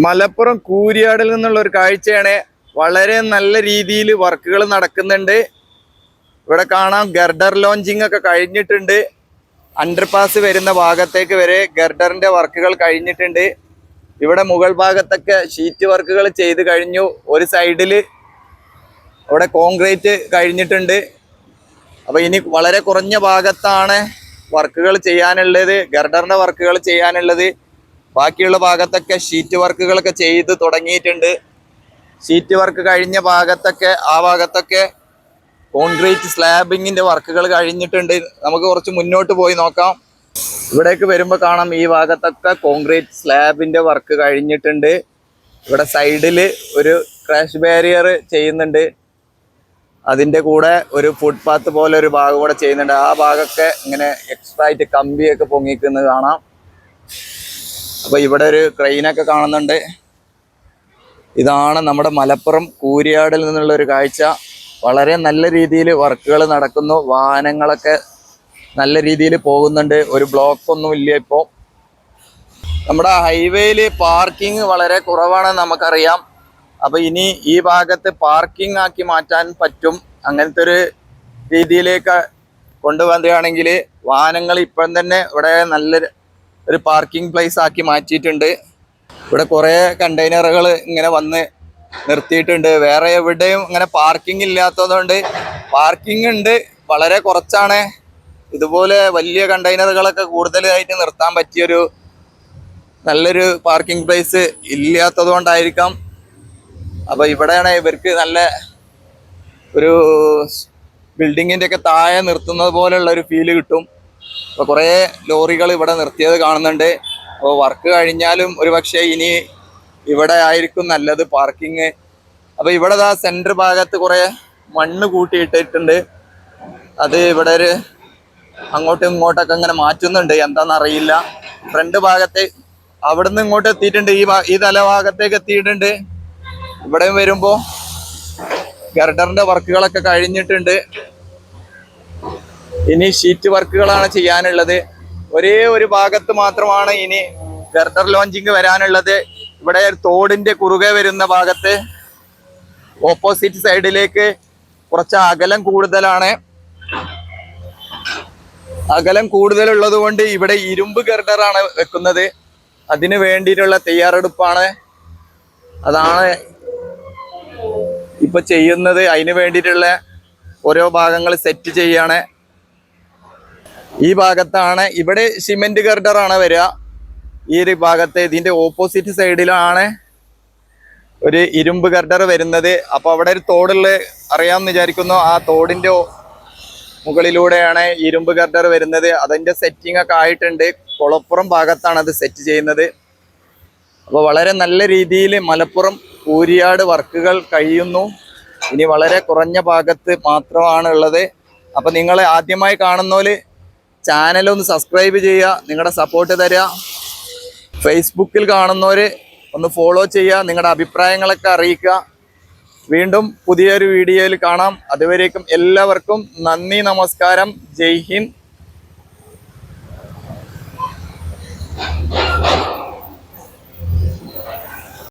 മലപ്പുറം കൂരിയാടിൽ നിന്നുള്ള ഒരു കാഴ്ചയാണ്. വളരെ നല്ല രീതിയിൽ വർക്കുകൾ നടക്കുന്നുണ്ട്. ഇവിടെ കാണാം ഗർഡർ ലോഞ്ചിങ് ഒക്കെ കഴിഞ്ഞിട്ടുണ്ട്. അണ്ടർപാസ് വരുന്ന ഭാഗത്തേക്ക് വരെ ഗർഡറിന്റെ വർക്കുകൾ കഴിഞ്ഞിട്ടുണ്ട്. ഇവിടെ മുകൾ ഭാഗത്തൊക്കെ ഷീറ്റ് വർക്കുകൾ ചെയ്ത് കഴിഞ്ഞു. ഒരു സൈഡിൽ അവിടെ കോൺക്രീറ്റ് കഴിഞ്ഞിട്ടുണ്ട്. അപ്പോൾ ഇനി വളരെ കുറഞ്ഞ ഭാഗത്താണ് വർക്കുകൾ ചെയ്യാനുള്ളത്, ഗർഡറിന്റെ വർക്കുകൾ ചെയ്യാനുള്ളത്. ബാക്കിയുള്ള ഭാഗത്തൊക്കെ ഷീറ്റ് വർക്കുകളൊക്കെ ചെയ്ത് തുടങ്ങിയിട്ടുണ്ട്. ഷീറ്റ് വർക്ക് കഴിഞ്ഞ ഭാഗത്തൊക്കെ ആ ഭാഗത്തൊക്കെ കോൺക്രീറ്റ് സ്ലാബിങ്ങിന്റെ വർക്കുകൾ കഴിഞ്ഞിട്ടുണ്ട്. നമുക്ക് കുറച്ച് മുന്നോട്ട് പോയി നോക്കാം. ഇവിടേക്ക് വരുമ്പോൾ കാണാം ഈ ഭാഗത്തൊക്കെ കോൺക്രീറ്റ് സ്ലാബിന്റെ വർക്ക് കഴിഞ്ഞിട്ടുണ്ട്. ഇവിടെ സൈഡിൽ ഒരു ക്രാഷ് ബാരിയർ ചെയ്യുന്നുണ്ട്. അതിൻ്റെ കൂടെ ഒരു ഫുട്പാത്ത് പോലെ ഒരു ഭാഗം കൂടെ ചെയ്യുന്നുണ്ട്. ആ ഭാഗമൊക്കെ ഇങ്ങനെ എക്സ്ട്രാ ആയിട്ട് കമ്പിയൊക്കെ പൊങ്ങിക്കുന്നത് കാണാം. അപ്പോൾ ഇവിടെ ഒരു ക്രെയിനൊക്കെ കാണുന്നുണ്ട്. ഇതാണ് നമ്മുടെ മലപ്പുറം കൂരിയാടിൽ നിന്നുള്ള ഒരു കാഴ്ച. വളരെ നല്ല രീതിയിൽ വർക്കുകൾ നടക്കുന്നു. വാഹനങ്ങളൊക്കെ നല്ല രീതിയിൽ പോകുന്നുണ്ട്. ഒരു ബ്ലോക്കൊന്നും ഇല്ല. ഇപ്പോൾ നമ്മുടെ ഹൈവേയിൽ പാർക്കിംഗ് വളരെ കുറവാണെന്ന് നമുക്കറിയാം. അപ്പോൾ ഇനി ഈ ഭാഗത്ത് പാർക്കിംഗ് ആക്കി മാറ്റാൻ പറ്റും. അങ്ങനത്തെ ഒരു രീതിയിലേക്ക് കൊണ്ടുവരികയാണെങ്കിൽ വാഹനങ്ങൾ ഇപ്പം തന്നെ ഇവിടെ നല്ലൊരു പാർക്കിംഗ് പ്ലേസ് ആക്കി മാറ്റിയിട്ടുണ്ട്. ഇവിടെ കുറേ കണ്ടെയ്നറുകൾ ഇങ്ങനെ വന്ന് നിർത്തിയിട്ടുണ്ട്. വേറെ എവിടെയും ഇങ്ങനെ പാർക്കിംഗ് ഇല്ലാത്തതുകൊണ്ട്, പാർക്കിംഗ് ഉണ്ട് വളരെ കുറച്ചാണ്. ഇതുപോലെ വലിയ കണ്ടെയ്നറുകളൊക്കെ കൂടുതലായിട്ട് നിർത്താൻ പറ്റിയൊരു നല്ലൊരു പാർക്കിംഗ് പ്ലേസ് ഇല്ലാത്തത് കൊണ്ടായിരിക്കാം. അപ്പോൾ ഇവിടെയാണ് ഇവർക്ക് നല്ല ഒരു ബിൽഡിങ്ങിൻ്റെ ഒക്കെ താഴെ നിർത്തുന്നത് പോലെയുള്ള ഒരു ഫീല് കിട്ടും. അപ്പോൾ കുറേ ലോറികൾ ഇവിടെ നിർത്തിയത് കാണുന്നുണ്ട്. അപ്പോൾ വർക്ക് കഴിഞ്ഞാലും ഒരു പക്ഷേ ഇനി ഇവിടെ ആയിരിക്കും നല്ലത് പാർക്കിങ്. അപ്പോൾ ഇവിടെ സെൻറ്റർ ഭാഗത്ത് കുറേ മണ്ണ് കൂട്ടിയിട്ടിട്ടുണ്ട്. അത് ഇവിടെ ഒരു അങ്ങോട്ടും ഇങ്ങോട്ടൊക്കെ ഇങ്ങനെ മാറ്റുന്നുണ്ട്, എന്താണെന്നറിയില്ല. ഫ്രണ്ട് ഭാഗത്ത് അവിടുന്ന് ഇങ്ങോട്ട് എത്തിയിട്ടുണ്ട്. ഈ തലഭാഗത്തേക്ക് എത്തിയിട്ടുണ്ട്. ഇവിടെ വരുമ്പോൾ ഗർഡറിന്റെ വർക്കുകളൊക്കെ കഴിഞ്ഞിട്ടുണ്ട്. ഇനി ഷീറ്റ് വർക്കുകളാണ് ചെയ്യാനുള്ളത്. ഒരേ ഒരു ഭാഗത്ത് മാത്രമാണ് ഇനി ഗർഡർ ലോഞ്ചിങ് വരാനുള്ളത്. ഇവിടെ തോടിന്റെ കുറുകെ വരുന്ന ഭാഗത്ത് ഓപ്പോസിറ്റ് സൈഡിലേക്ക് കുറച്ച് അകലം കൂടുതലാണ്. അകലം കൂടുതലുള്ളത് കൊണ്ട് ഇവിടെ ഇരുമ്പ് ഗർഡറാണ് വെക്കുന്നത്. അതിന് വേണ്ടിയിട്ടുള്ള തയ്യാറെടുപ്പാണ്. അതാണ് ഇപ്പൊ ചെയ്യുന്നത്. അതിന് വേണ്ടിയിട്ടുള്ള ഓരോ ഭാഗങ്ങൾ സെറ്റ് ചെയ്യാണ്. ഈ ഭാഗത്താണ്, ഇവിടെ സിമെന്റ് ഗർഡറാണ് വരിക. ഈ ഒരു ഭാഗത്ത് ഇതിന്റെ ഓപ്പോസിറ്റ് സൈഡിലാണ് ഒരു ഇരുമ്പ് ഗർഡർ വരുന്നത്. അപ്പൊ അവിടെ ഒരു തോടുള്ള അറിയാമെന്ന് വിചാരിക്കുന്നു. ആ തോടിന്റെ മുകളിലൂടെയാണ് ഇരുമ്പ് ഗർഡർ വരുന്നത്. അതിന്റെ സെറ്റിംഗ് ഒക്കെ ആയിട്ടുണ്ട്. കുളപ്പുറം ഭാഗത്താണ് അത് സെറ്റ് ചെയ്യുന്നത്. അപ്പോൾ വളരെ നല്ല രീതിയിൽ മലപ്പുറം കൂരിയാട് വർക്കുകൾ കഴിയുന്നു. ഇനി വളരെ കുറഞ്ഞ ഭാഗത്ത് മാത്രമാണ് ഉള്ളത്. അപ്പോൾ നിങ്ങൾ ആദ്യമായി കാണുന്നവര് ചാനലൊന്ന് സബ്സ്ക്രൈബ് ചെയ്യുക, നിങ്ങളുടെ സപ്പോർട്ട് തരിക. ഫേസ്ബുക്കിൽ കാണുന്നവർ ഒന്ന് ഫോളോ ചെയ്യുക, നിങ്ങളുടെ അഭിപ്രായങ്ങളൊക്കെ അറിയിക്കുക. വീണ്ടും പുതിയൊരു വീഡിയോയിൽ കാണാം. അതുവരേക്കും എല്ലാവർക്കും നന്ദി, നമസ്കാരം, ജയ് ഹിന്ദ്.